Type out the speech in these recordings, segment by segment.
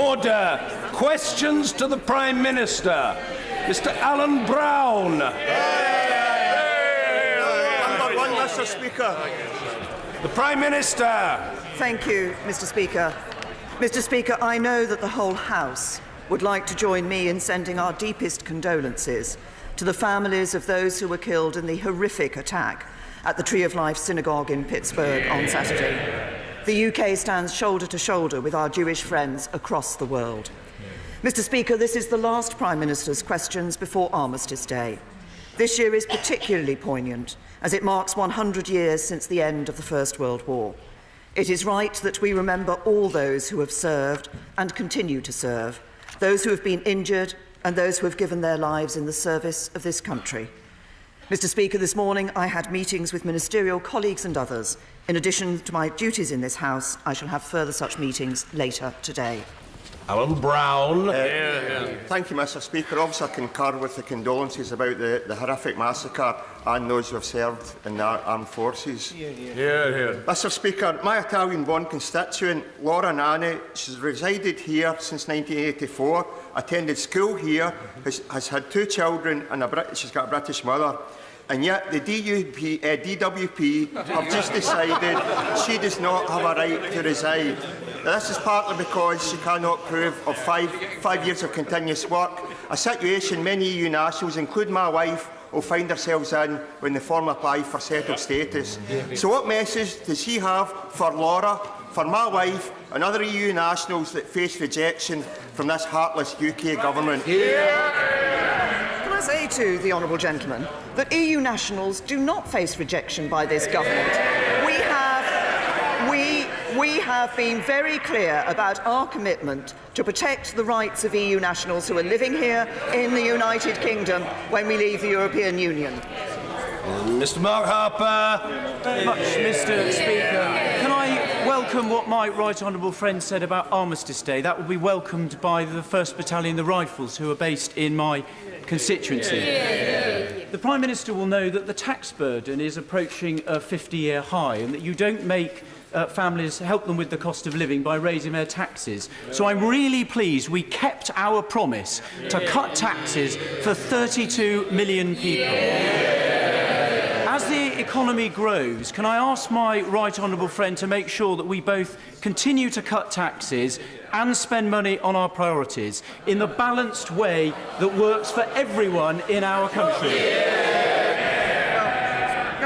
Order. Questions to the Prime Minister. Mr. Alan Brown. Number one, Mr. Speaker. The Prime Minister. Thank you, Mr. Speaker. Mr. Speaker, I know that the whole House would like to join me in sending our deepest condolences to the families of those who were killed in the horrific attack at the Tree of Life Synagogue in Pittsburgh on Saturday. The UK stands shoulder to shoulder with our Jewish friends across the world. Mr. Speaker, this is the last Prime Minister's questions before Armistice Day. This year is particularly poignant as it marks 100 years since the end of the First World War. It is right that we remember all those who have served and continue to serve, those who have been injured and those who have given their lives in the service of this country. Mr. Speaker, this morning I had meetings with ministerial colleagues and others. In addition to my duties in this House, I shall have further such meetings later today. Alan Brown. Thank you, Mr. Speaker. Obviously, I concur with the condolences about the horrific massacre and those who have served in the armed forces. Mr. Speaker, my Italian-born constituent, Laura Nani, she's resided here since 1984, attended school here, has had 2 children, and she's got a British mother. And yet the DWP have just decided she does not have a right to reside. Now, this is partly because she cannot prove of five years of continuous work, a situation many EU nationals, including my wife, will find themselves in when they formally apply for settled status. So what message does she have for Laura, for my wife and other EU nationals that face rejection from this heartless UK government? Can I say to the honourable gentleman that EU nationals do not face rejection by this government? We have been very clear about our commitment to protect the rights of EU nationals who are living here in the United Kingdom when we leave the European Union. Mr. Mark Harper. Much, Mr. Speaker. Can I welcome what my right honourable friend said about Armistice Day? That will be welcomed by the 1st Battalion, the Rifles, who are based in my constituency. The Prime Minister will know that the tax burden is approaching a 50-year high and that you don't make families help them with the cost of living by raising their taxes. So I'm really pleased we kept our promise to cut taxes for 32 million people. As the economy grows, can I ask my right honourable friend to make sure that we both continue to cut taxes and spend money on our priorities in the balanced way that works for everyone in our country?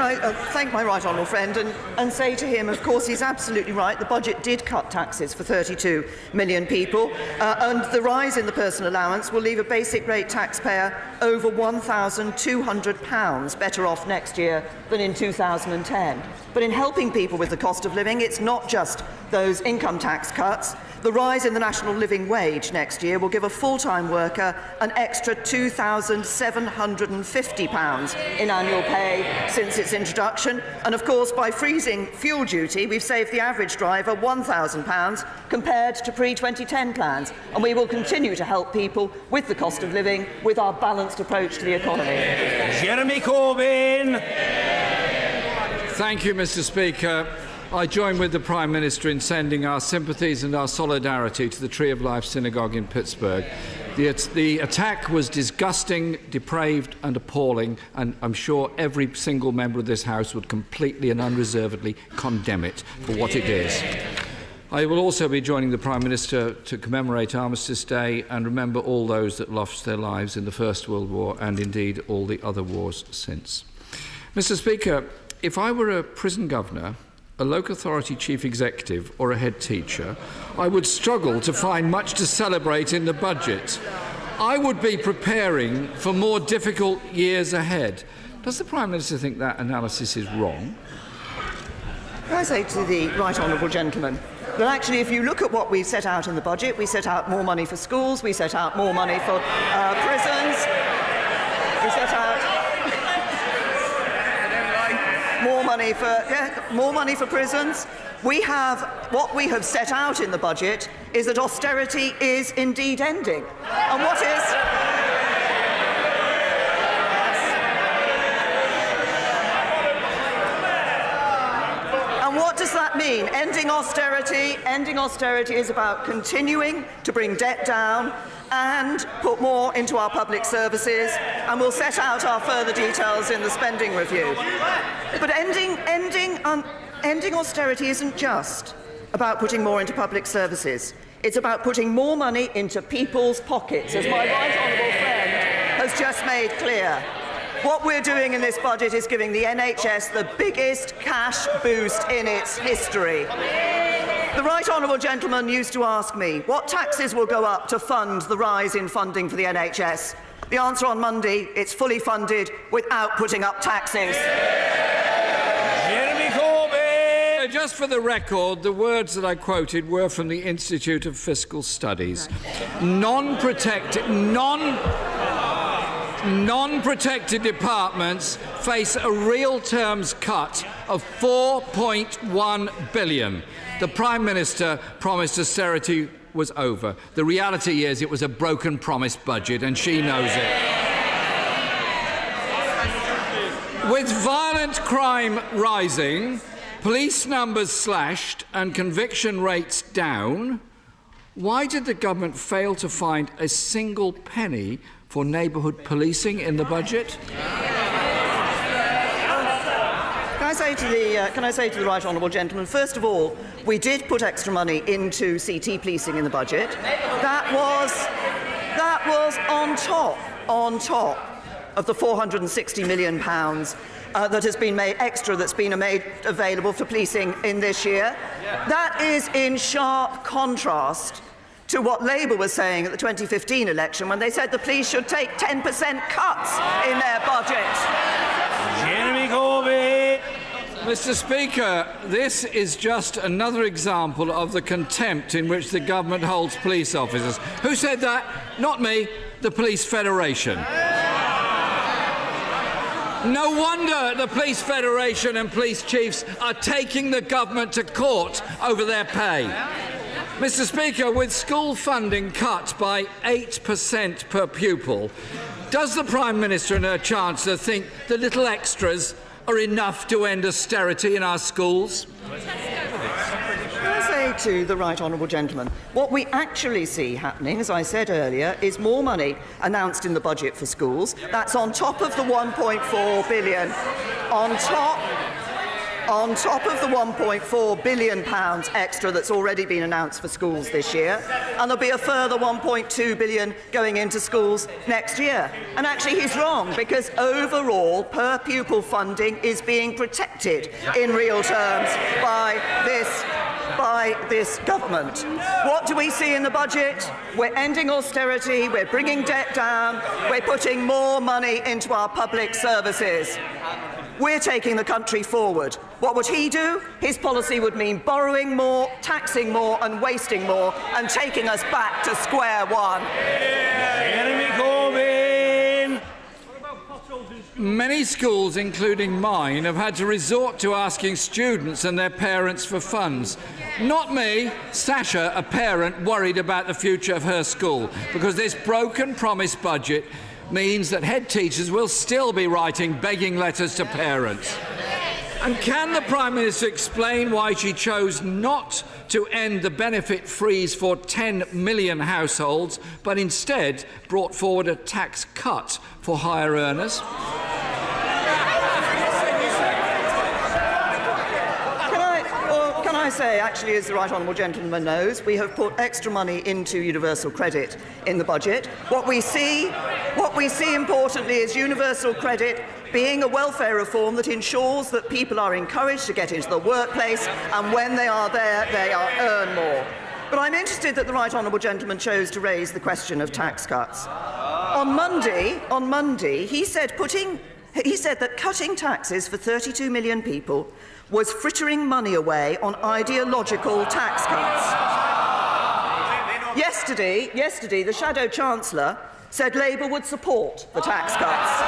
I thank my right honourable friend and say to him, of course, he's absolutely right. The budget did cut taxes for 32 million people, and the rise in the personal allowance will leave a basic rate taxpayer over £1,200 better off next year than in 2010. But in helping people with the cost of living, it's not just those income tax cuts. The rise in the national living wage next year will give a full-time worker an extra £2,750 in annual pay since its introduction. And of course, by freezing fuel duty, we've saved the average driver £1,000 compared to pre-2010 plans. And we will continue to help people with the cost of living with our balanced approach to the economy. Jeremy Corbyn. Thank you, Mr. Speaker. I join with the Prime Minister in sending our sympathies and our solidarity to the Tree of Life Synagogue in Pittsburgh. The attack was disgusting, depraved and appalling, and I'm sure every single member of this House would completely and unreservedly condemn it for what it is. I will also be joining the Prime Minister to commemorate Armistice Day and remember all those that lost their lives in the First World War and indeed all the other wars since. Mr. Speaker, if I were a prison governor, a local authority chief executive or a head teacher, I would struggle to find much to celebrate in the budget. I would be preparing for more difficult years ahead. Does the Prime Minister think that analysis is wrong? Can I say to the right honourable gentleman that actually if you look at what we set out in the budget, we set out more money for schools, we set out more money for prisons, we set out more money for prisons. What we have set out in the budget is that austerity is indeed ending. And And what does that mean? Ending austerity is about continuing to bring debt down and put more into our public services, and we'll set out our further details in the spending review. But ending austerity isn't just about putting more into public services. It's about putting more money into people's pockets, as my right honourable friend has just made clear. What we're doing in this budget is giving the NHS the biggest cash boost in its history. The right honourable gentleman used to ask me, what taxes will go up to fund the rise in funding for the NHS? The answer on Monday, it's fully funded without putting up taxes. Just for the record, the words that I quoted were from the Institute of Fiscal Studies. Non-protected departments face a real terms cut of £4.1 billion. The Prime Minister promised austerity was over. The reality is it was a broken promise budget, and she knows it. With violent crime rising, police numbers slashed and conviction rates down, why did the government fail to find a single penny for neighbourhood policing in the budget? Can I say to the right honourable gentleman, first of all, we did put extra money into CT policing in the budget. That was on top of the £460 million that has been made extra, that's been made available for policing in this year. That is in sharp contrast to what Labour was saying at the 2015 election, when they said the police should take 10% cuts in their budget. Jeremy Corbyn. Mr. Speaker, this is just another example of the contempt in which the government holds police officers. Who said that? Not me, the Police Federation. No wonder the Police Federation and police chiefs are taking the government to court over their pay. Mr. Speaker, with school funding cut by 8% per pupil, does the Prime Minister and her Chancellor think the little extras are enough to end austerity in our schools? Can I say to the right honourable gentleman, what we actually see happening, as I said earlier, is more money announced in the budget for schools. That's on top of the £1.4 billion, on top of the £1.4 billion extra that's already been announced for schools this year, and there'll be a further £1.2 billion going into schools next year. And actually he's wrong, because overall per pupil funding is being protected in real terms by this government. What do we see in the budget? We're ending austerity, we're bringing debt down, we're putting more money into our public services. We're taking the country forward. What would he do? His policy would mean borrowing more, taxing more and wasting more, and taking us back to square one. Jeremy Corbyn. Many schools, including mine, have had to resort to asking students and their parents for funds. Not me, Sasha, a parent worried about the future of her school, because this broken promise budget means that head teachers will still be writing begging letters to parents. And can the Prime Minister explain why she chose not to end the benefit freeze for 10 million households, but instead brought forward a tax cut for higher earners? Can I say, actually, as the right honourable gentleman knows, we have put extra money into universal credit in the budget. What we see importantly is universal credit being a welfare reform that ensures that people are encouraged to get into the workplace, and when they are there, they earn more. But I'm interested that the right honourable gentleman chose to raise the question of tax cuts. On Monday, he said that cutting taxes for 32 million people was frittering money away on ideological tax cuts. Yesterday, the Shadow Chancellor said Labour would support the tax cuts.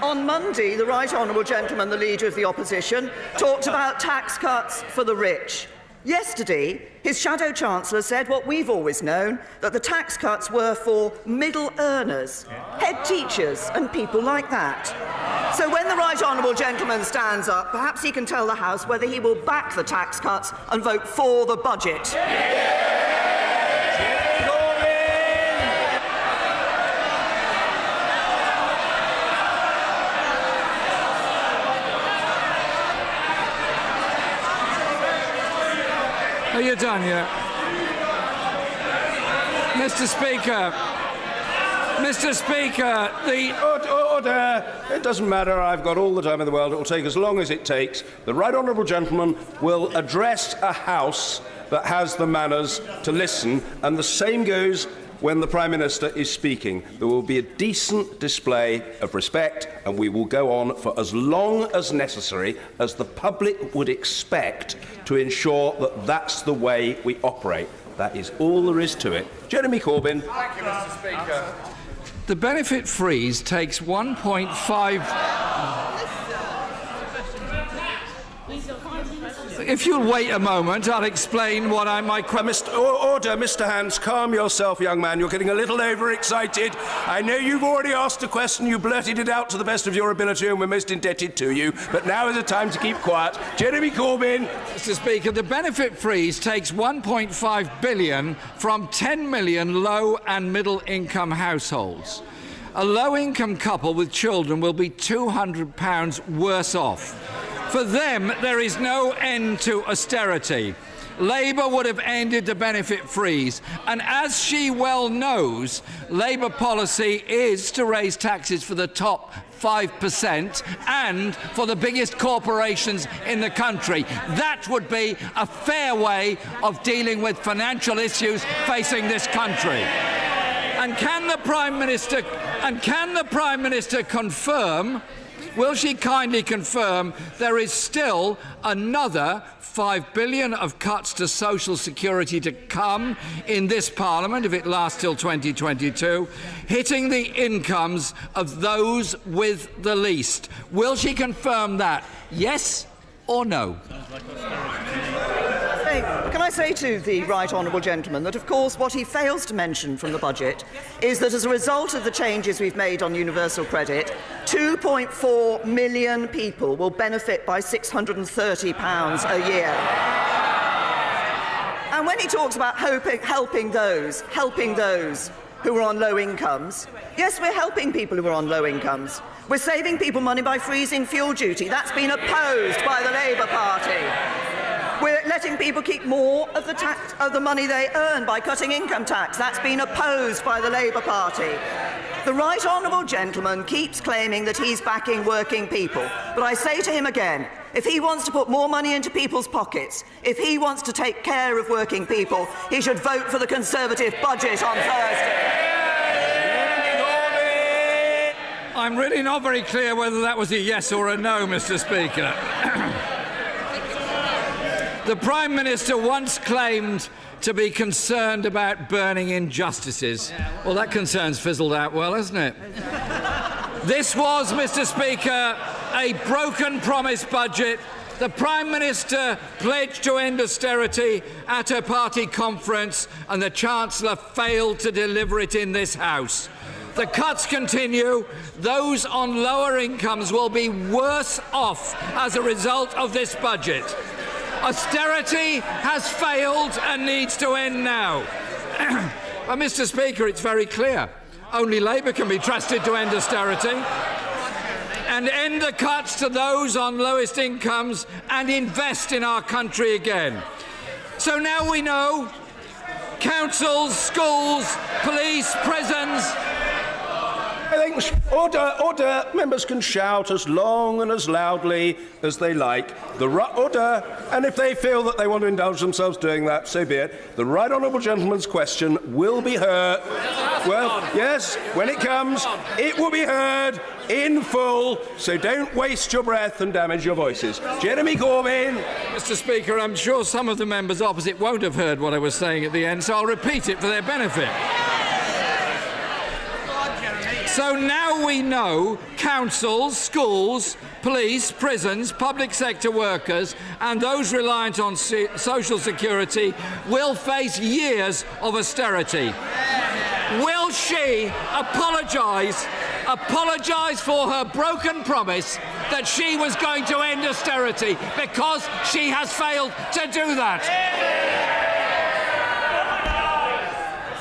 On Monday, the right honourable gentleman, the Leader of the Opposition, talked about tax cuts for the rich. Yesterday, his Shadow Chancellor said what we've always known, that the tax cuts were for middle earners, head teachers and people like that. So when the right honourable gentleman stands up, perhaps he can tell the House whether he will back the tax cuts and vote for the budget. Are you done yet? Mr. Speaker, the... Order! It doesn't matter. I've got all the time in the world. It will take as long as it takes. The right honourable gentleman will address a House that has the manners to listen, and the same goes when the Prime Minister is speaking. There will be a decent display of respect, and we will go on for as long as necessary as the public would expect to ensure that that's the way we operate. That is all there is to it. Jeremy Corbyn. Thank you, Mr. Speaker. The benefit freeze takes 1.5... If you'll wait a moment, I'll explain what my question... Order, Mr. Hans. Calm yourself, young man. You're getting a little overexcited. I know you've already asked a question. You blurted it out to the best of your ability, and we're most indebted to you. But now is the time to keep quiet. Jeremy Corbyn. Mr. Speaker, the benefit freeze takes $1.5 billion from 10 million low and middle income households. A low-income couple with children will be £200 worse off. For them, there is no end to austerity. Labour would have ended the benefit freeze, and as she well knows, Labour policy is to raise taxes for the top 5% and for the biggest corporations in the country. That would be a fair way of dealing with financial issues facing this country. And can the Prime Minister confirm? Will she kindly confirm there is still another $5 billion of cuts to social security to come in this Parliament, if it lasts till 2022, hitting the incomes of those with the least? Will she confirm that? Yes or no? Can I say to the right honourable gentleman that, of course, what he fails to mention from the budget is that as a result of the changes we've made on universal credit, 2.4 million people will benefit by £630 a year. And when he talks about helping those who are on low incomes, yes, we're helping people who are on low incomes. We're saving people money by freezing fuel duty. That's been opposed by the Labour Party. We're letting people keep more of the money they earn by cutting income tax. That's been opposed by the Labour Party. The right honourable gentleman keeps claiming that he's backing working people. But I say to him again, if he wants to put more money into people's pockets, if he wants to take care of working people, he should vote for the Conservative budget on Thursday. I'm really not very clear whether that was a yes or a no, Mr. Speaker. The Prime Minister once claimed to be concerned about burning injustices. Well, that concern's fizzled out well, hasn't it? This was, Mr. Speaker, a broken promise budget. The Prime Minister pledged to end austerity at her party conference, and the Chancellor failed to deliver it in this House. The cuts continue. Those on lower incomes will be worse off as a result of this budget. Austerity has failed and needs to end now. But, Mr. Speaker, it's very clear. Only Labour can be trusted to end austerity and end the cuts to those on lowest incomes and invest in our country again. So now we know councils, schools, police, prisons... I think order. Members can shout as long and as loudly as they like. Order. And if they feel that they want to indulge themselves doing that, so be it. The right honourable gentleman's question will be heard. Well, yes, when it comes, it will be heard in full. So don't waste your breath and damage your voices. Jeremy Corbyn. Mr. Speaker, I'm sure some of the members opposite won't have heard what I was saying at the end, so I'll repeat it for their benefit. So now we know councils, schools, police, prisons, public sector workers and those reliant on social security will face years of austerity. Will she apologise for her broken promise that she was going to end austerity, because she has failed to do that?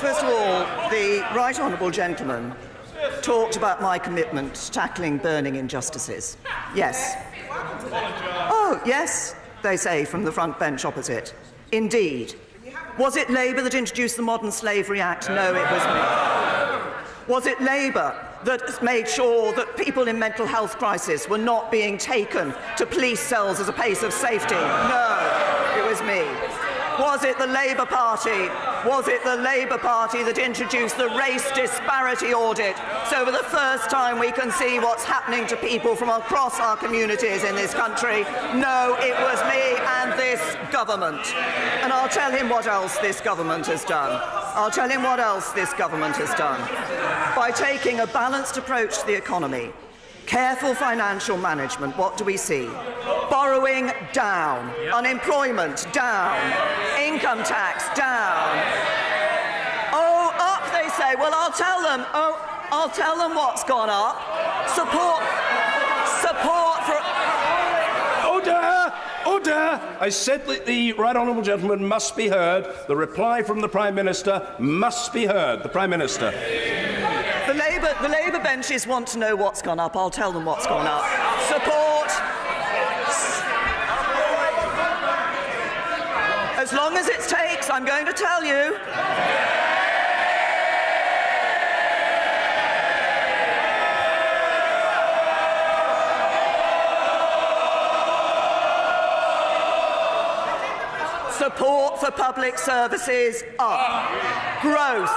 First of all, the right honourable gentleman talked about my commitment to tackling burning injustices. Yes. Oh, yes, they say from the front bench opposite. Indeed. Was it Labour that introduced the Modern Slavery Act? No, it was me. Was it Labour that made sure that people in mental health crisis were not being taken to police cells as a place of safety? No, it was me. Was it the Labour Party? Was it the Labour Party that introduced the race disparity audit, so for the first time we can see what's happening to people from across our communities in this country? No, it was me and this government. And I'll tell him what else this government has done. I'll tell him what else this government has done. By taking a balanced approach to the economy, careful financial management, what do we see? Borrowing down, unemployment down, income tax down. Oh, up, they say. Well, I'll tell them. Oh, I'll tell them what's gone up. Support for... Order! I said that the right honourable gentleman must be heard. The reply from the Prime Minister must be heard. The Prime Minister. The Labour benches want to know what's gone up. I'll tell them what's gone up. Support. As long as it takes, I'm going to tell you. Support for public services up. Growth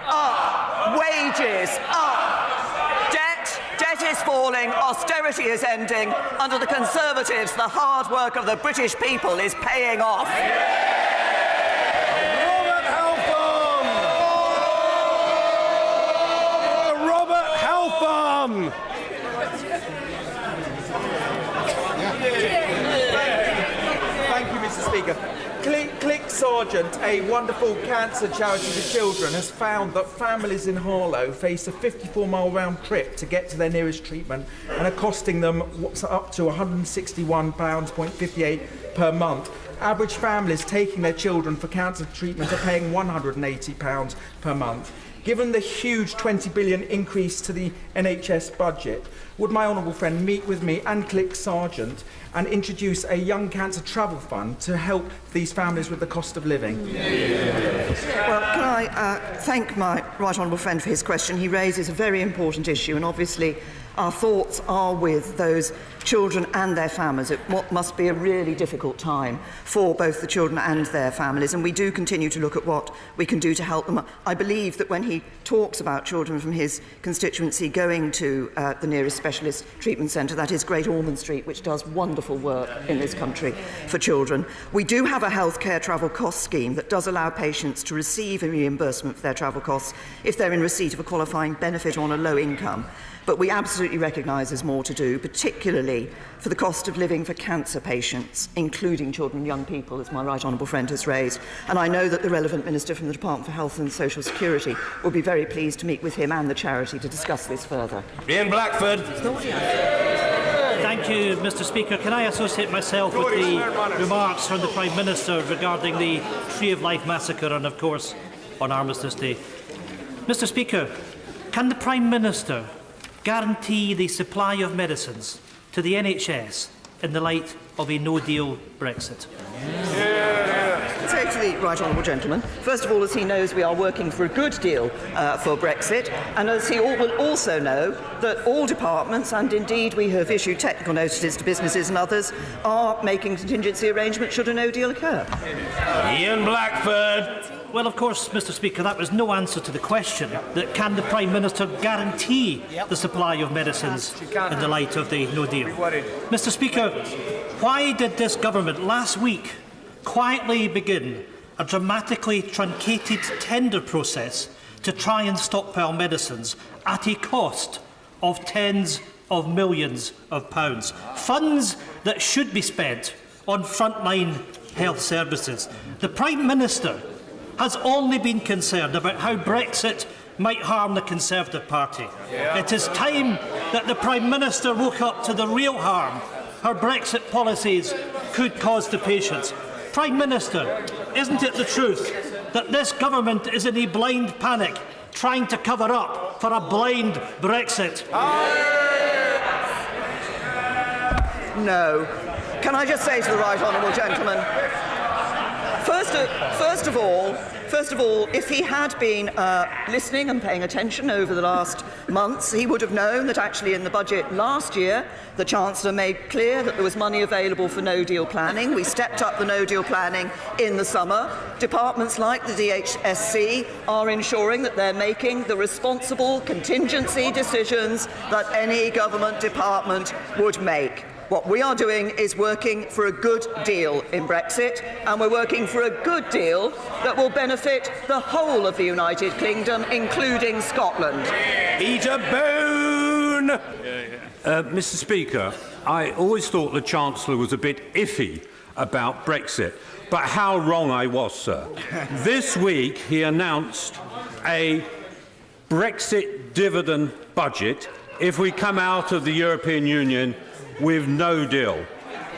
up. Wages up. Debt is falling. Austerity is ending. Under the Conservatives, the hard work of the British people is paying off. Robert Halfon! Thank you, Mr. Speaker. Click Sargent, a wonderful cancer charity for children, has found that families in Harlow face a 54-mile round trip to get to their nearest treatment and are costing them up to £161.58 per month. Average families taking their children for cancer treatment are paying £180 per month. Given the huge £20 billion increase to the NHS budget, would my honourable friend meet with me and Click Sargent and introduce a young cancer travel fund to help these families with the cost of living? Well, can I thank my right honourable friend for his question. He raises a very important issue, and obviously our thoughts are with those children and their families at what must be a really difficult time for both the children and their families, and we do continue to look at what we can do to help them. I believe that when he talks about children from his constituency going to the nearest specialist treatment centre, that is Great Ormond Street, which does wonderful work in this country for children. We do have a healthcare travel cost scheme that does allow patients to receive a reimbursement for their travel costs if they're in receipt of a qualifying benefit on a low income. But we absolutely recognise there's more to do, particularly for the cost of living for cancer patients, including children and young people, as my right honourable friend has raised. And I know that the relevant minister from the Department for Health and Social Security will be very pleased to meet with him and the charity to discuss this further. Ian Blackford. Thank you, Mr. Speaker. Can I associate myself with the remarks from the Prime Minister regarding the Tree of Life massacre and, of course, on Armistice Day? Mr. Speaker, can the Prime Minister guarantee the supply of medicines to the NHS in the light of a no-deal Brexit? Say to the right honourable gentleman, first of all, as he knows, we are working for a good deal for Brexit, and as he will also know that all departments, and indeed we have issued technical notices to businesses and others, are making contingency arrangements should a no deal occur. Ian Blackford. Well, of course, Mr. Speaker, that was no answer to the question that can the Prime Minister guarantee the supply of medicines in the light of the no deal? Mr. Speaker, why did this government last week quietly begin a dramatically truncated tender process to try and stockpile medicines at a cost of tens of millions of pounds. Funds that should be spent on frontline health services. The Prime Minister has only been concerned about how Brexit might harm the Conservative Party. It is time that the Prime Minister woke up to the real harm her Brexit policies could cause to patients. Prime Minister, isn't it the truth that this government is in a blind panic, trying to cover up for a blind Brexit? No. Can I just say to the right honourable gentleman, first of all, if he had been listening and paying attention over the last months, he would have known that actually in the budget last year, the Chancellor made clear that there was money available for no-deal planning. We stepped up the no-deal planning in the summer. Departments like the DHSC are ensuring that they're making the responsible contingency decisions that any government department would make. What we are doing is working for a good deal in Brexit, and we're working for a good deal that will benefit the whole of the United Kingdom, including Scotland. Eat a bone! Mr. Speaker, I always thought the Chancellor was a bit iffy about Brexit, but how wrong I was, sir. This week he announced a Brexit dividend budget if we come out of the European Union with no deal.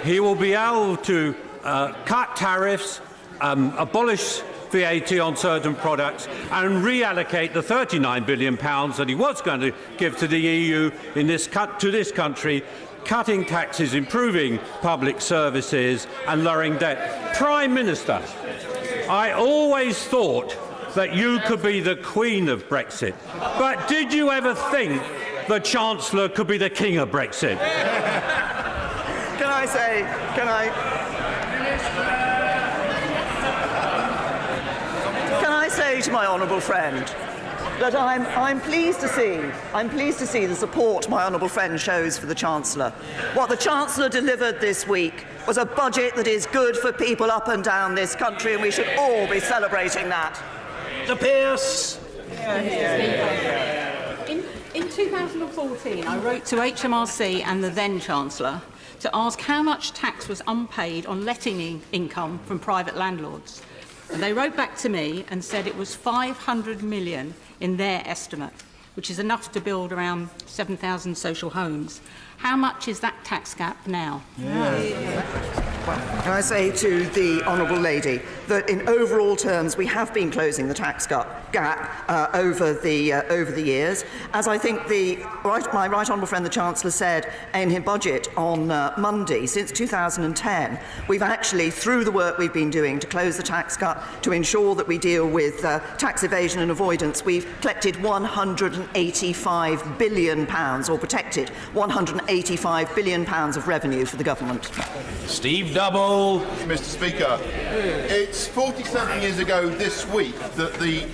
He will be able to cut tariffs, abolish VAT on certain products and reallocate the £39 billion that he was going to give to the EU in to this country, cutting taxes, improving public services and lowering debt. Prime Minister, I always thought that you could be the Queen of Brexit, but did you ever think the Chancellor could be the King of Brexit? Can I say to my honourable friend that I'm pleased to see the support my honourable friend shows for the Chancellor. What the Chancellor delivered this week was a budget that is good for people up and down this country, and we should all be celebrating that. The Pierce. In 2014, I wrote to HMRC and the then Chancellor to ask how much tax was unpaid on letting income from private landlords. And they wrote back to me and said it was 500 million in their estimate, which is enough to build around 7,000 social homes. How much is that tax gap now? Can I say to the honourable lady that in overall terms we have been closing the tax gap over the years. As I think my right honourable friend the Chancellor said in his budget on Monday, since 2010 we've actually, through the work we've been doing to close the tax gap, to ensure that we deal with tax evasion and avoidance, we've collected £185 billion, or protected £185 billion of revenue for the government. Steve Double. Mr. Speaker, it's 47 years ago this week that the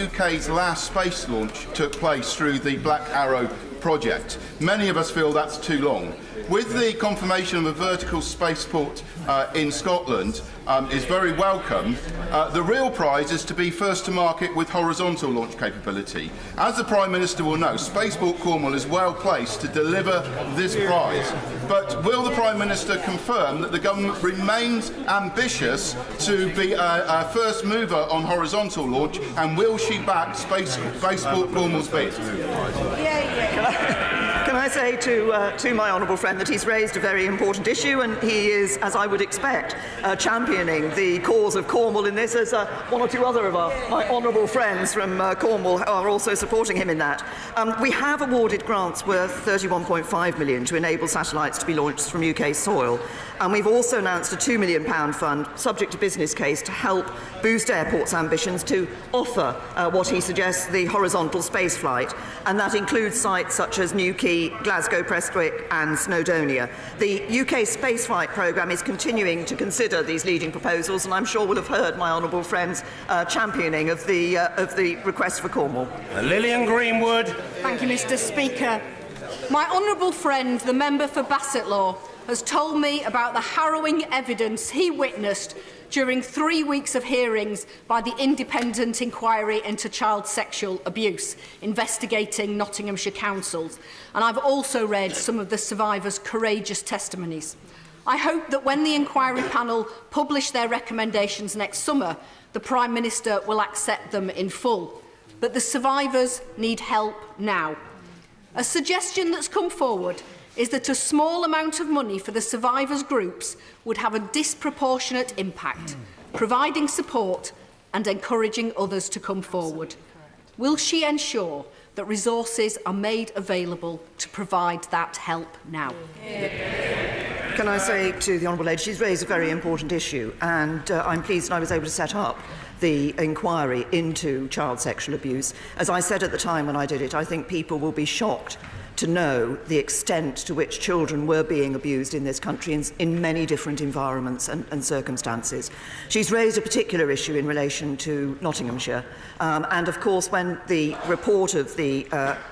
UK's last space launch took place through the Black Arrow project. Many of us feel that's too long. With the confirmation of a vertical spaceport in Scotland is very welcome. The real prize is to be first to market with horizontal launch capability. As the Prime Minister will know, Spaceport Cornwall is well placed to deliver this prize. But will the Prime Minister confirm that the government remains ambitious to be a first mover on horizontal launch, and will she back Spaceport Cornwall's bid? Can I say to my honourable friend that he's raised a very important issue, and he is, as I would expect, championing the cause of Cornwall in this, as one or two other of my honourable friends from Cornwall are also supporting him in that. We have awarded grants worth £31.5 million to enable satellites to be launched from UK soil, and we've also announced a £2 million fund, subject to business case, to help boost airports' ambitions to offer what he suggests, the horizontal space flight, and that includes sites such as Newquay, Glasgow, Prestwick and Snowdonia. The UK spaceflight programme is continuing to consider these leading proposals, and I'm sure will have heard my honourable friends championing of the request for Cornwall. Lillian Greenwood. Thank you, Mr. Speaker. My honourable friend, the member for Bassetlaw, has told me about the harrowing evidence he witnessed during 3 weeks of hearings by the independent inquiry into child sexual abuse, investigating Nottinghamshire councils. And I've also read some of the survivors' courageous testimonies. I hope that when the inquiry panel publish their recommendations next summer, the Prime Minister will accept them in full. But the survivors need help now. A suggestion that's come forward is that a small amount of money for the survivors' groups would have a disproportionate impact, providing support and encouraging others to come forward. Will she ensure that resources are made available to provide that help now? Can I say to the Honourable Lady, she's raised a very important issue, and I'm pleased that I was able to set up the inquiry into child sexual abuse. As I said at the time when I did it, I think people will be shocked to know the extent to which children were being abused in this country in many different environments and circumstances. She's raised a particular issue in relation to Nottinghamshire, and of course when the report of the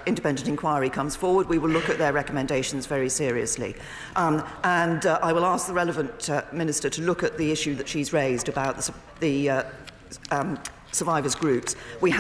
independent inquiry comes forward, we will look at their recommendations very seriously. I will ask the relevant Minister to look at the issue that she's raised about the survivors groups. We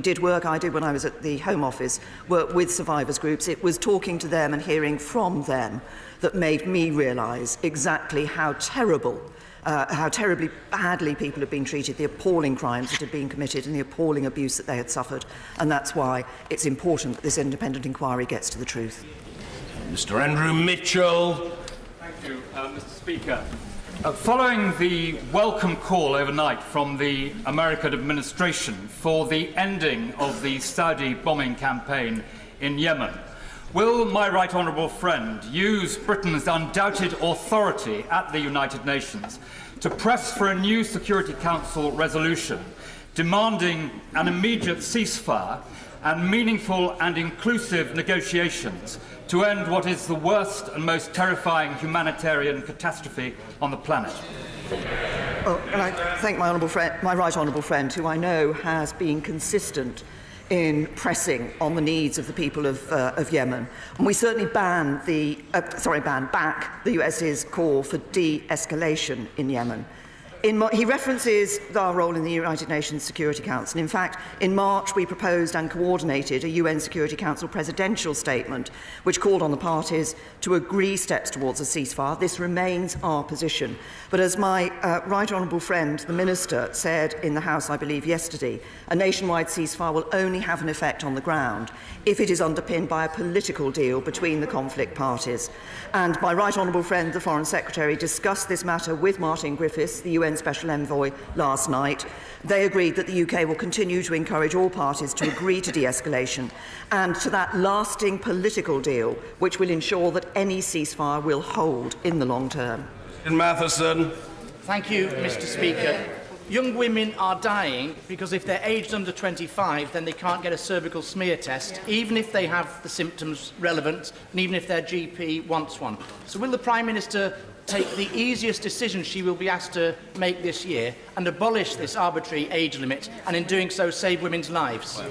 did work, I did when I was at the Home Office, work with survivors groups. It was talking to them and hearing from them that made me realise exactly how terribly badly people have been treated, the appalling crimes that had been committed and the appalling abuse that they had suffered. And that's why it's important that this independent inquiry gets to the truth. Mr. Andrew Mitchell. Thank you, Mr. Speaker. Following the welcome call overnight from the American administration for the ending of the Saudi bombing campaign in Yemen, will my right honourable friend use Britain's undoubted authority at the United Nations to press for a new Security Council resolution demanding an immediate ceasefire and meaningful and inclusive negotiations to end what is the worst and most terrifying humanitarian catastrophe on the planet? Oh, and I thank my right honourable friend, who I know has been consistent in pressing on the needs of the people of Yemen. And we certainly ban back the US's call for de-escalation in Yemen. He references our role in the United Nations Security Council. In fact, in March we proposed and coordinated a UN Security Council presidential statement which called on the parties to agree steps towards a ceasefire. This remains our position. But as my right honourable friend, the Minister, said in the House, I believe, yesterday, a nationwide ceasefire will only have an effect on the ground if it is underpinned by a political deal between the conflict parties. And my right honourable friend, the Foreign Secretary, discussed this matter with Martin Griffiths, the UN Special Envoy, last night. They agreed that the UK will continue to encourage all parties to agree to de-escalation and to that lasting political deal which will ensure that any ceasefire will hold in the long term. Matheson. Thank you, Mr. Speaker. Young women are dying because if they're aged under 25, then they can't get a cervical smear test, even if they have the symptoms relevant and even if their GP wants one. So will the Prime Minister take the easiest decision she will be asked to make this year and abolish this arbitrary age limit, and in doing so save women's lives?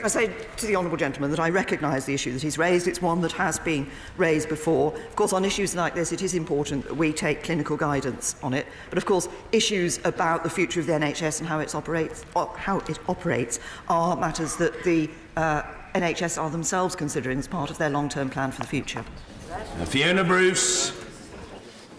I say to the honourable gentleman that I recognise the issue that he's raised. It's one that has been raised before. Of course, on issues like this, it is important that we take clinical guidance on it. But of course, issues about the future of the NHS and how it operates are matters that the NHS are themselves considering as part of their long-term plan for the future. Fiona Bruce.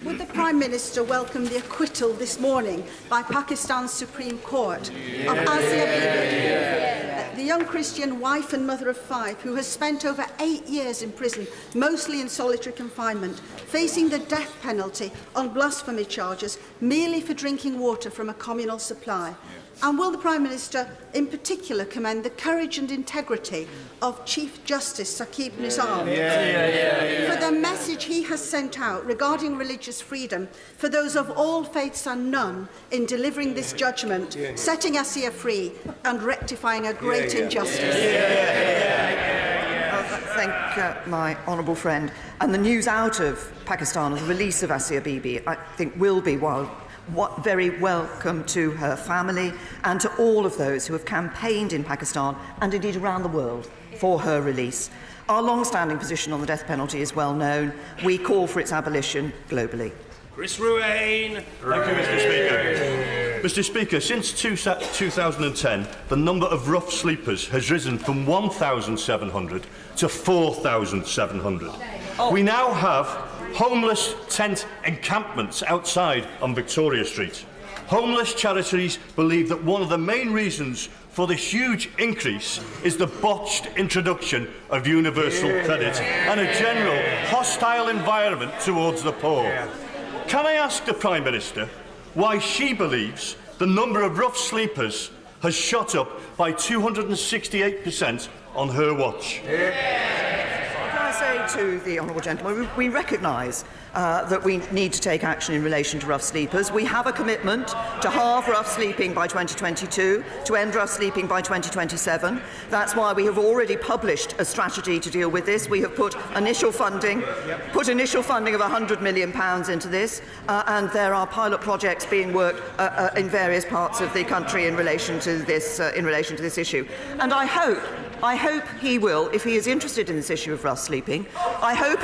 Would the Prime Minister welcome the acquittal this morning by Pakistan's Supreme Court of Asia Bibi, the young Christian wife and mother of 5 who has spent over 8 years in prison, mostly in solitary confinement, facing the death penalty on blasphemy charges merely for drinking water from a communal supply? And will the Prime Minister in particular commend the courage and integrity of Chief Justice Saqib Nizam for the message he has sent out regarding religious freedom for those of all faiths and none in delivering this judgment, setting Asia free and rectifying a great injustice? Thank my honourable friend. And the news out of Pakistan of the release of Asia Bibi, I think, will be, while very welcome to her family and to all of those who have campaigned in Pakistan and indeed around the world for her release. Our long-standing position on the death penalty is well known. We call for its abolition globally. Chris Ruane. Thank you, Mr. Speaker. Mr. Speaker, since 2010, the number of rough sleepers has risen from 1,700 to 4,700. We now have homeless tent encampments outside on Victoria Street. Homeless charities believe that one of the main reasons for this huge increase is the botched introduction of universal credit and a general hostile environment towards the poor. Can I ask the Prime Minister why she believes the number of rough sleepers has shot up by 268% on her watch? Can I say to the honourable gentleman, we recognise that we need to take action in relation to rough sleepers. We have a commitment to halve rough sleeping by 2022, to end rough sleeping by 2027. That's why we have already published a strategy to deal with this. We have put initial funding of £100 million into this, and there are pilot projects being worked in various parts of the country in relation to this issue. And I hope he will, if he is interested in this issue of rough sleeping, I hope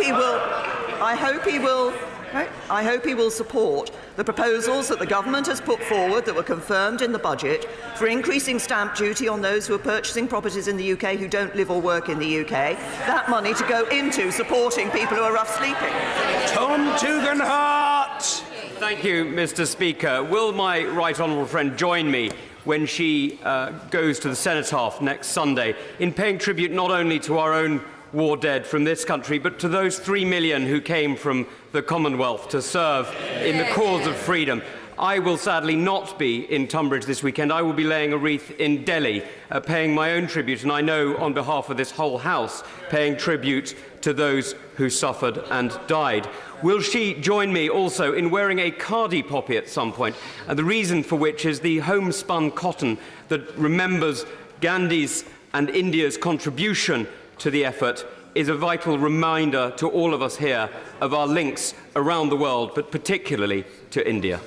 he will support the proposals that the government has put forward that were confirmed in the budget for increasing stamp duty on those who are purchasing properties in the UK who don't live or work in the UK. That money to go into supporting people who are rough sleeping. Tom Tugendhat. Thank you, Mr. Speaker. Will my right honourable friend join me when she goes to the Cenotaph next Sunday in paying tribute not only to our own war dead from this country, but to those 3 million who came from the Commonwealth to serve in the cause of freedom? I will sadly not be in Tunbridge this weekend. I will be laying a wreath in Delhi, paying my own tribute, and I know on behalf of this whole House, paying tribute to those who suffered and died. Will she join me also in wearing a khadi poppy at some point? The reason for which is the homespun cotton that remembers Gandhi's and India's contribution to the effort is a vital reminder to all of us here of our links around the world, but particularly to India.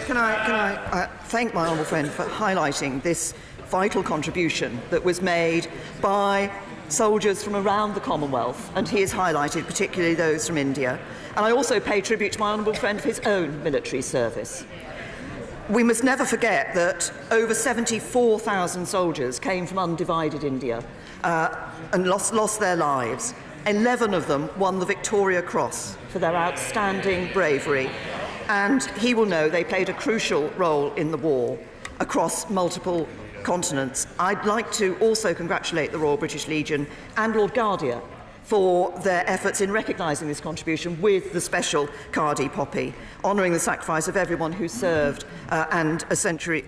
Can I thank my honourable friend for highlighting this vital contribution that was made by soldiers from around the Commonwealth, and he has highlighted particularly those from India. And I also pay tribute to my honourable friend for his own military service. We must never forget that over 74,000 soldiers came from undivided India and lost their lives. 11 of them won the Victoria Cross for their outstanding bravery, and he will know they played a crucial role in the war across multiple continents. I'd like to also congratulate the Royal British Legion and Lord Guardian for their efforts in recognising this contribution with the special khadi poppy, honouring the sacrifice of everyone who served a century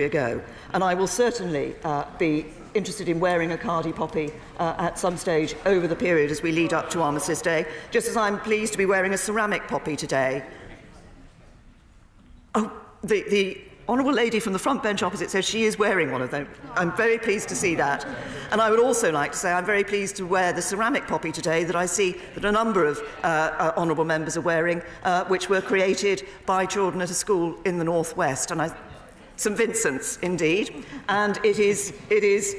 ago. And I will certainly be interested in wearing a khadi poppy at some stage over the period as we lead up to Armistice Day, just as I'm pleased to be wearing a ceramic poppy today. Oh, the honourable lady from the front bench opposite says she is wearing one of them. I'm very pleased to see that. And I would also like to say I'm very pleased to wear the ceramic poppy today that I see that a number of honourable members are wearing, which were created by children at a school in the northwest. And St Vincent's, indeed. And it is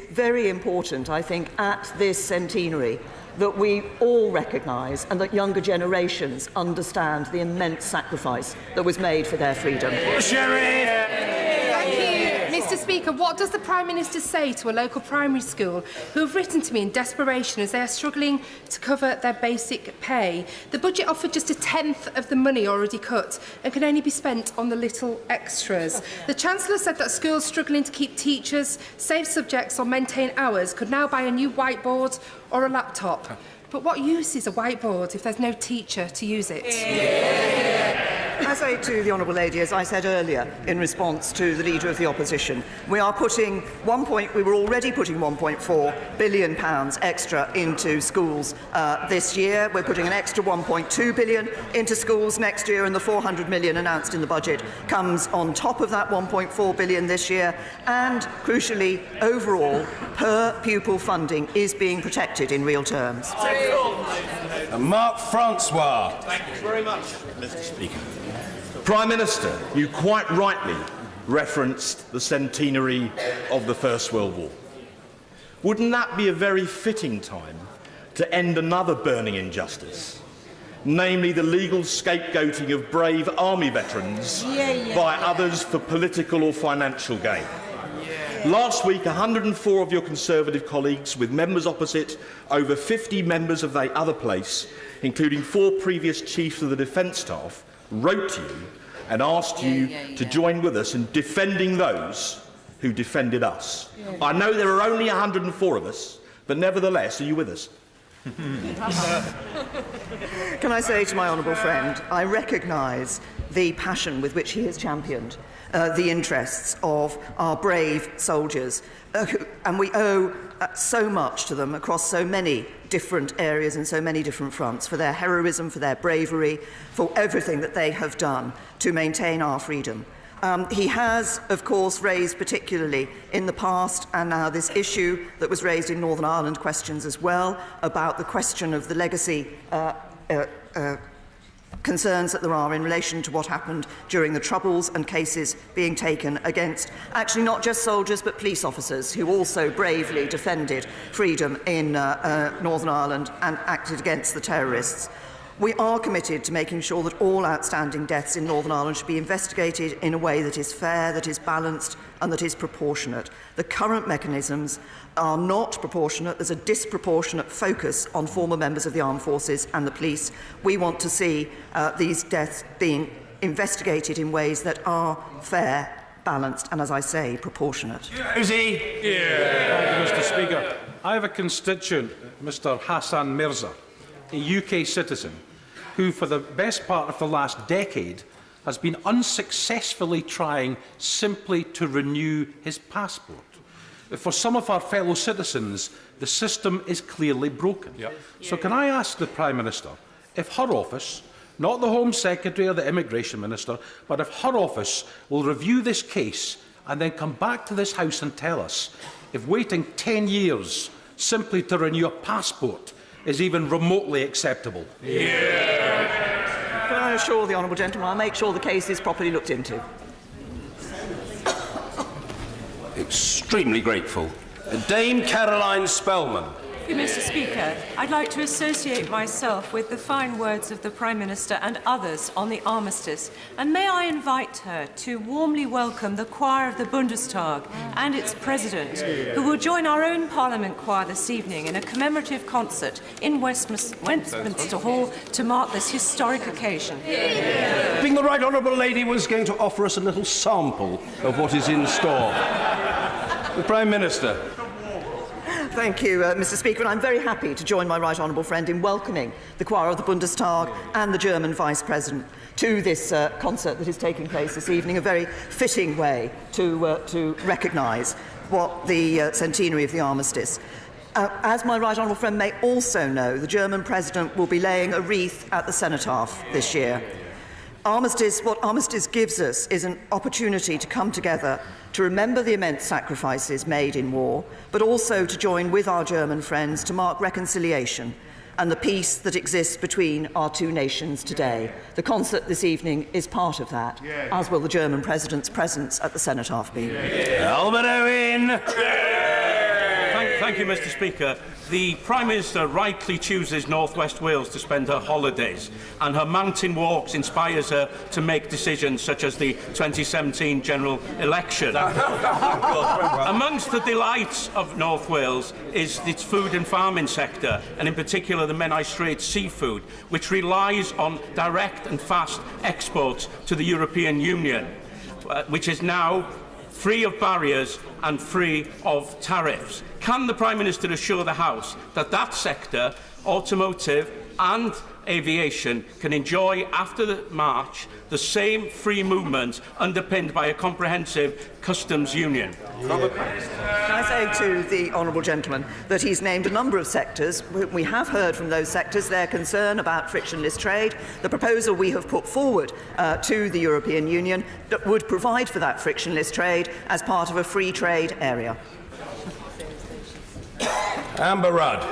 very important, I think, at this centenary that we all recognise and that younger generations understand the immense sacrifice that was made for their freedom. Thank you, Mr. Speaker. What does the Prime Minister say to a local primary school who have written to me in desperation as they are struggling to cover their basic pay? The budget offered just a tenth of the money already cut and can only be spent on the little extras. The Chancellor said that schools struggling to keep teachers, save subjects or maintain hours could now buy a new whiteboard or a laptop. But what use is a whiteboard if there's no teacher to use it? I say to the honourable lady, as I said earlier, in response to the Leader of the Opposition, we were already putting £1.4 billion extra into schools this year. We're putting an extra £1.2 billion into schools next year, and the £400 million announced in the budget comes on top of that £1.4 billion this year. And, crucially, overall, per-pupil funding is being protected in real terms. Mark Francois. Thank you very much, Mr. Speaker. Prime Minister, you quite rightly referenced the centenary of the First World War. Wouldn't that be a very fitting time to end another burning injustice, namely the legal scapegoating of brave army veterans by others for political or financial gain? Last week, 104 of your Conservative colleagues, with members opposite over 50 members of the other place, including 4 previous chiefs of the Defence Staff, wrote to you and asked you to join with us in defending those who defended us. I know there are only 104 of us, but nevertheless, are you with us? Can I say to my honourable friend, I recognise the passion with which he has championed the interests of our brave soldiers, and we owe so much to them across so many different areas and so many different fronts for their heroism, for their bravery, for everything that they have done to maintain our freedom. He has, of course, raised particularly in the past and now this issue that was raised in Northern Ireland questions as well about the question of the legacy concerns that there are in relation to what happened during the Troubles and cases being taken against actually not just soldiers but police officers who also bravely defended freedom in Northern Ireland and acted against the terrorists. We are committed to making sure that all outstanding deaths in Northern Ireland should be investigated in a way that is fair, that is balanced and that is proportionate. The current mechanisms are not proportionate. There's a disproportionate focus on former members of the armed forces and the police. We want to see these deaths being investigated in ways that are fair, balanced and, as I say, proportionate. Thank you, Mr. Speaker. I have a constituent, Mr. Hassan Mirza, a UK citizen, who for the best part of the last decade has been unsuccessfully trying simply to renew his passport. For some of our fellow citizens, the system is clearly broken. So can I ask the Prime Minister if her office, not the Home Secretary or the Immigration Minister, but if her office will review this case and then come back to this House and tell us if waiting 10 years simply to renew a passport is even remotely acceptable? Can I assure the honourable gentleman I'll make sure the case is properly looked into? Extremely grateful. Dame Caroline Spellman. Thank you, Mr. Speaker. I'd like to associate myself with the fine words of the Prime Minister and others on the armistice, and may I invite her to warmly welcome the choir of the Bundestag and its President, who will join our own Parliament choir this evening in a commemorative concert in Westminster Hall to mark this historic occasion. I think the Right Honourable Lady was going to offer us a little sample of what is in store. The Prime Minister. Thank you, Mr. Speaker, and I'm very happy to join my right honourable friend in welcoming the choir of the Bundestag and the German Vice President to this concert that is taking place this evening, a very fitting way to recognise what the centenary of the armistice. As my right honourable friend may also know, the German President will be laying a wreath at the Cenotaph this year. What armistice gives us is an opportunity to come together to remember the immense sacrifices made in war, but also to join with our German friends to mark reconciliation and the peace that exists between our two nations today. The concert this evening is part of that, as will the German President's presence at the Cenotaph be. Albert Owen. Thank you, Mr. Speaker. The Prime Minister rightly chooses North West Wales to spend her holidays, and her mountain walks inspires her to make decisions such as the 2017 general election. Amongst the delights of North Wales is its food and farming sector, and in particular the Menai Strait seafood, which relies on direct and fast exports to the European Union, which is now free of barriers and free of tariffs. Can the Prime Minister assure the House that that sector, automotive and aviation, can enjoy after the March the same free movement underpinned by a comprehensive customs union? Can I say to the honourable gentleman that he's named a number of sectors. We have heard from those sectors their concern about frictionless trade. The proposal we have put forward to the European Union that would provide for that frictionless trade as part of a free trade area. Amber Rudd.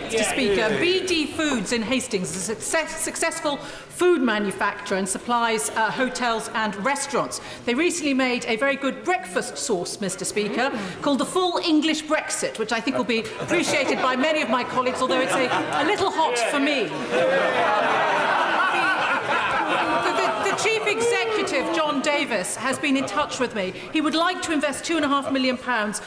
Mr. Speaker. BD Foods in Hastings is a successful food manufacturer and supplies hotels and restaurants. They recently made a very good breakfast sauce, Mr. Speaker, called the Full English Brexit, which I think will be appreciated by many of my colleagues, although it's a little hot for me. The Chief Executive, John Davis, has been in touch with me. He would like to invest £2.5 million,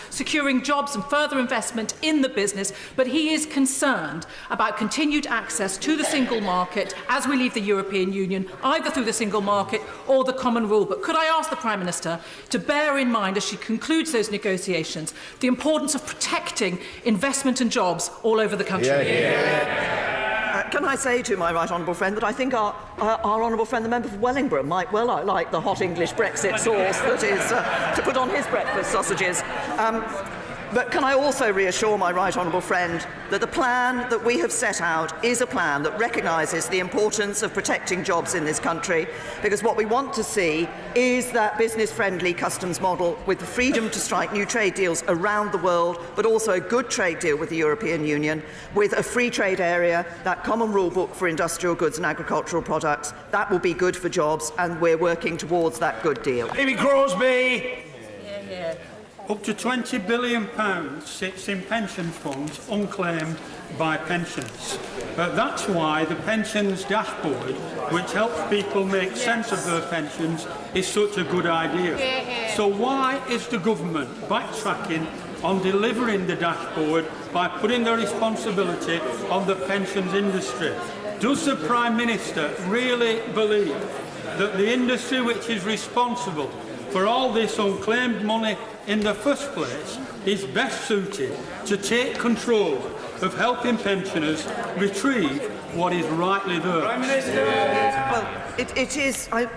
securing jobs and further investment in the business, but he is concerned about continued access to the single market as we leave the European Union, either through the single market or the common rule book. Could I ask the Prime Minister to bear in mind, as she concludes those negotiations, the importance of protecting investment and jobs all over the country? Can I say to my right honourable friend that I think our honourable friend, the member for Wellingborough, might well like the hot English Brexit sauce that is to put on his breakfast sausages. But can I also reassure my right honourable friend that the plan that we have set out is a plan that recognises the importance of protecting jobs in this country, because what we want to see is that business-friendly customs model with the freedom to strike new trade deals around the world, but also a good trade deal with the European Union, with a free trade area, that common rule book for industrial goods and agricultural products. That will be good for jobs, and we're working towards that good deal. Amy Crosby! Up to £20 billion sits in pension funds unclaimed by pensioners. That's why the pensions dashboard, which helps people make sense of their pensions, is such a good idea. So why is the government backtracking on delivering the dashboard by putting the responsibility on the pensions industry? Does the Prime Minister really believe that the industry which is responsible for all this unclaimed money in the first place is best suited to take control of helping pensioners retrieve what is rightly theirs? Prime Minister! Well, it is. I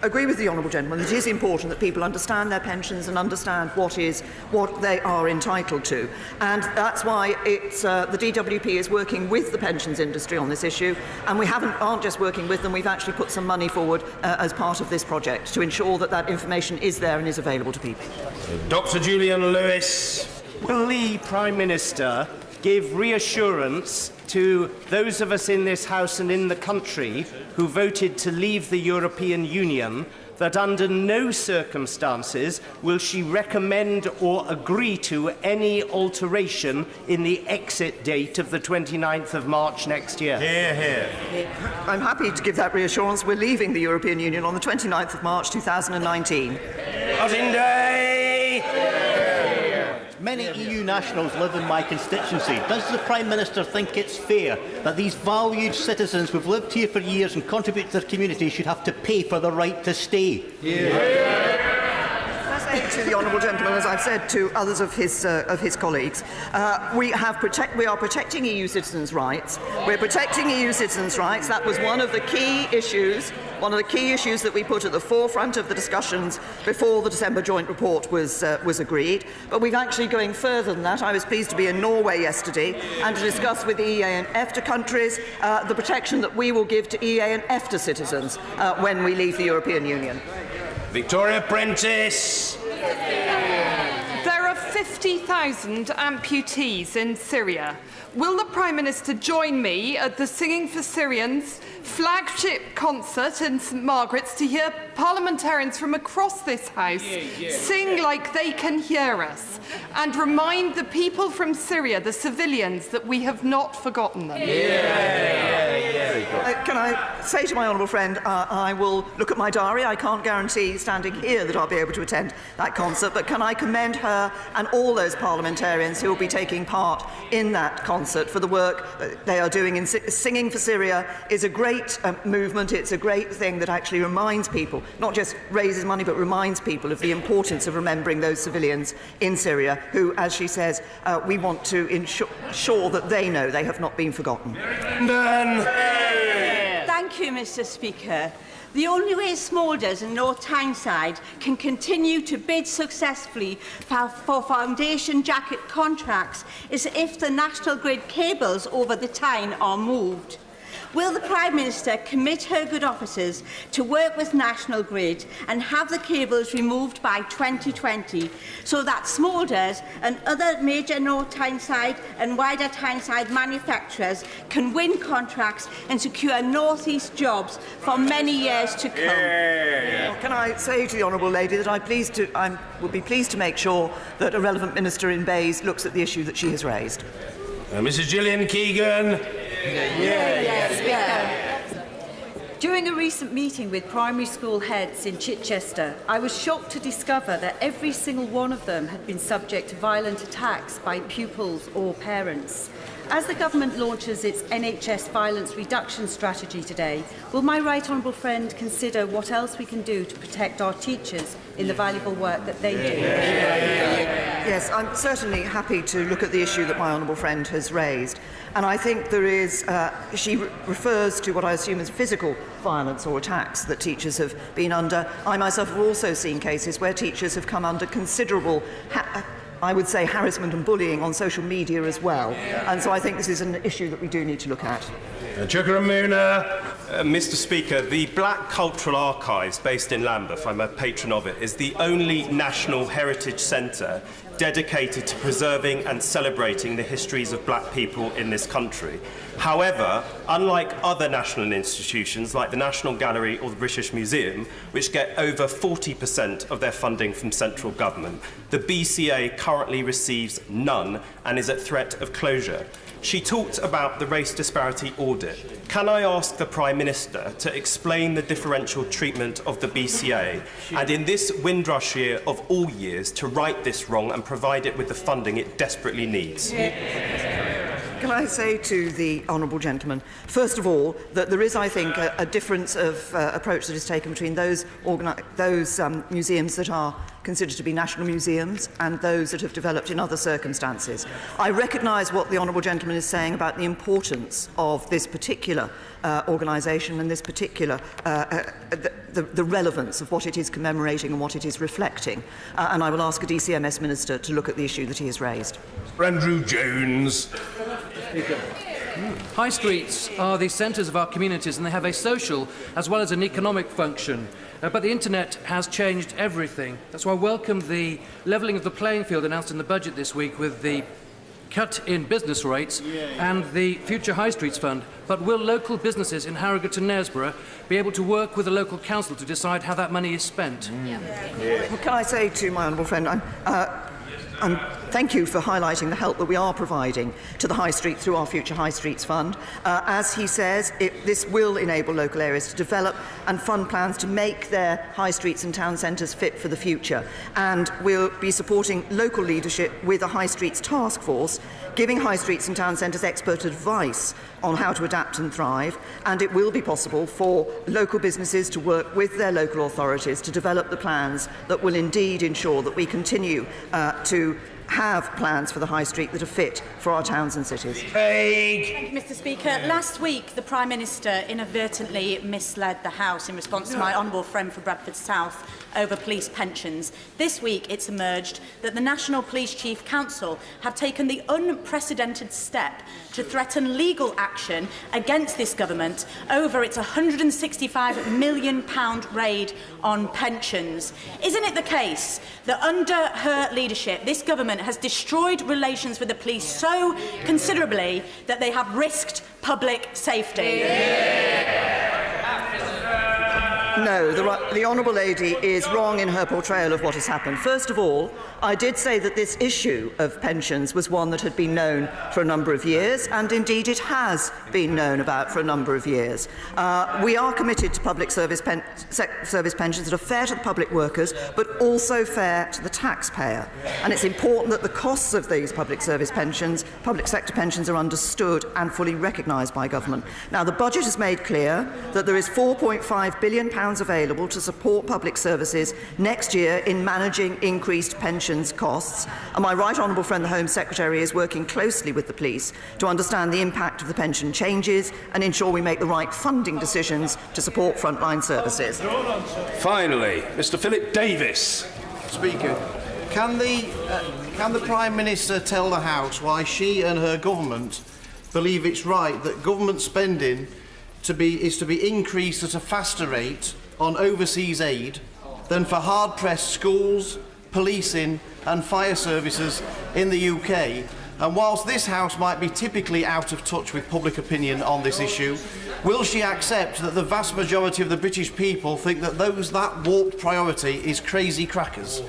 agree with the honourable gentleman. It is important that people understand their pensions and understand what they are entitled to, and that's why the DWP is working with the pensions industry on this issue. And we aren't just working with them; we've actually put some money forward as part of this project to ensure that that information is there and is available to people. Dr. Julian Lewis. Will the Prime Minister give reassurance to those of us in this House and in the country who voted to leave the European Union that under no circumstances will she recommend or agree to any alteration in the exit date of the 29th of March next year? Hear, hear. I'm happy to give that reassurance. We're leaving the European Union on the 29th of March 2019. Voting day! Many EU nationals live in my constituency. Does the Prime Minister think it's fair that these valued citizens who've lived here for years and contribute to their community should have to pay for the right to stay? As I say to the honourable gentleman, as I've said to others of his colleagues, we are protecting EU citizens' rights. We're protecting EU citizens' rights. That was one of the key issues. One of the key issues that we put at the forefront of the discussions before the December joint report was agreed. But we're actually going further than that. I was pleased to be in Norway yesterday and to discuss with the EEA and EFTA countries the protection that we will give to EEA and EFTA citizens when we leave the European Union. Victoria Prentice. There are 50,000 amputees in Syria. Will the Prime Minister join me at the Singing for Syrians flagship concert in St Margaret's to hear parliamentarians from across this House sing like they can hear us and remind the people from Syria, the civilians, that we have not forgotten them? Can I say to my honourable friend, I will look at my diary. I can't guarantee standing here that I'll be able to attend that concert, but can I commend her and all those parliamentarians who will be taking part in that concert for the work they are doing in Singing for Syria is a great movement. It's a great thing that actually reminds people, not just raises money, but reminds people of the importance of remembering those civilians in Syria who, as she says, we want to ensure that they know they have not been forgotten. Thank you, Mr. Speaker. The only way Smolders and North Tyneside can continue to bid successfully for foundation jacket contracts is if the National Grid cables over the Tyne are moved. Will the Prime Minister commit her good officers to work with National Grid and have the cables removed by 2020 so that Smoulders and other major North Tyneside and wider Tyneside manufacturers can win contracts and secure North East jobs for many years to come? Well, can I say to the honourable lady that I would be pleased to make sure that a relevant minister in Bays looks at the issue that she has raised. Mrs. Gillian Keegan. During a recent meeting with primary school heads in Chichester, I was shocked to discover that every single one of them had been subject to violent attacks by pupils or parents. As the government launches its NHS violence reduction strategy today, will my right honourable friend consider what else we can do to protect our teachers in the valuable work that they do? Yes, I'm certainly happy to look at the issue that my honourable friend has raised. And I think there is, she refers to what I assume is physical violence or attacks that teachers have been under. I myself have also seen cases where teachers have come under considerable I would say harassment and bullying on social media as well. And so I think this is an issue that we do need to look at. Mr. Speaker, the Black Cultural Archives, based in Lambeth, I'm a patron of it, is the only national heritage centre dedicated to preserving and celebrating the histories of black people in this country. However, unlike other national institutions like the National Gallery or the British Museum, which get over 40% of their funding from central government, the BCA currently receives none and is at threat of closure. She talked about the race disparity audit. Can I ask the Prime Minister to explain the differential treatment of the BCA and in this Windrush year of all years to right this wrong and provide it with the funding it desperately needs? Can I say to the honourable gentleman, first of all, that there is, I think, a difference of approach that is taken between those museums that are considered to be national museums and those that have developed in other circumstances. I recognise what the honourable gentleman is saying about the importance of this particular organisation and this particular the relevance of what it is commemorating and what it is reflecting. And I will ask a DCMS minister to look at the issue that he has raised. Andrew Jones. High streets are the centres of our communities and they have a social as well as an economic function. But the internet has changed everything. That's why I welcome the levelling of the playing field announced in the budget this week with the cut in business rates and the Future High Streets Fund. But will local businesses in Harrogate and Knaresborough be able to work with the local council to decide how that money is spent? Well, can I say to my honourable friend, thank you for highlighting the help that we are providing to the High Street through our Future High Streets Fund. As he says, this will enable local areas to develop and fund plans to make their high streets and town centres fit for the future. And we'll be supporting local leadership with a High Streets task force, giving high streets and town centres expert advice on how to adapt and thrive, and it will be possible for local businesses to work with their local authorities to develop the plans that will indeed ensure that we continue to have plans for the high street that are fit for our towns and cities. Thank you, Mr. Speaker. Last week, the Prime Minister inadvertently misled the House in response to my honourable friend for Bradford South over police pensions. This week, it's emerged that the National Police Chief Council have taken the unprecedented step to threaten legal action against this government over its £165 million raid on pensions. Isn't it the case that under her leadership, this government has destroyed relations with the police so considerably that they have risked public safety? No, the honourable lady is wrong in her portrayal of what has happened. First of all, I did say that this issue of pensions was one that had been known for a number of years, and indeed it has been known about for a number of years. We are committed to public service pensions that are fair to the public workers, but also fair to the taxpayer. And it's important that the costs of these public service pensions, public sector pensions, are understood and fully recognised by government. Now, the budget has made clear that there is £4.5 billion available to support public services next year in managing increased pensions costs. And my right honourable friend, the Home Secretary, is working closely with the police to understand the impact of the pension changes and ensure we make the right funding decisions to support frontline services. Finally, Mr. Philip Davis. Speaker, can the Prime Minister tell the House why she and her government believe it's right that government spending to be increased at a faster rate on overseas aid than for hard-pressed schools, policing and fire services in the UK. And whilst this House might be typically out of touch with public opinion on this issue, will she accept that the vast majority of the British people think that that warped priority is crazy crackers?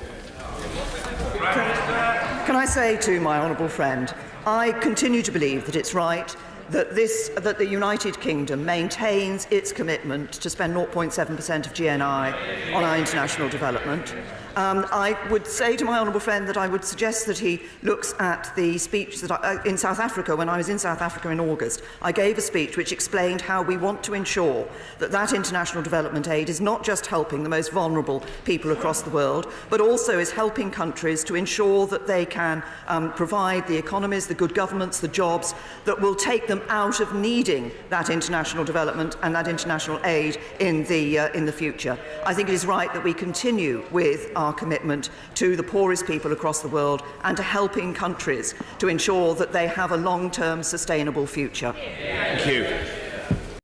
Can I say to my honourable friend, I continue to believe that it's right that the United Kingdom maintains its commitment to spend 0.7% of GNI on our international development. I would say to my honourable friend that I would suggest that he looks at the speech that in South Africa, when I was in South Africa in August. I gave a speech which explained how we want to ensure that international development aid is not just helping the most vulnerable people across the world, but also is helping countries to ensure that they can provide the economies, the good governments, the jobs that will take them out of needing that international development and that international aid in the future. I think it is right that we continue with our commitment to the poorest people across the world and to helping countries to ensure that they have a long-term sustainable future. Thank you.